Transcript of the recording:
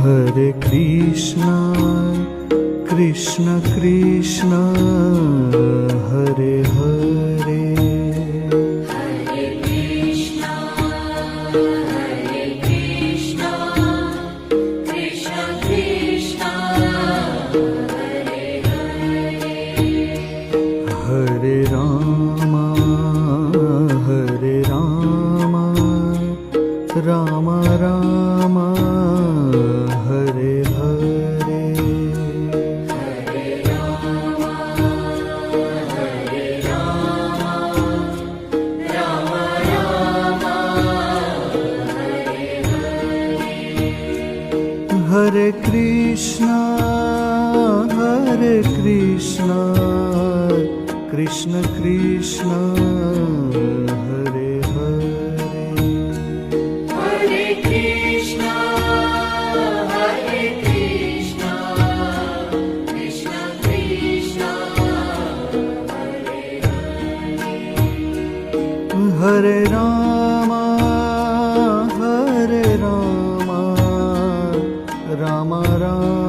Hare Krishna, Krishna Krishna, Hare Hare. Hare Krishna, Krishna Krishna, Hare Hare. Hare Rama, Rama Rama, Hare Hare. Hare Rama, Rama Rama, Hare Hare. Hare Krishna, Krishna Krishna, Hare Hare. Hare Krishna, Krishna Krishna, Hare Hare. Hare Rama, Rama Rama,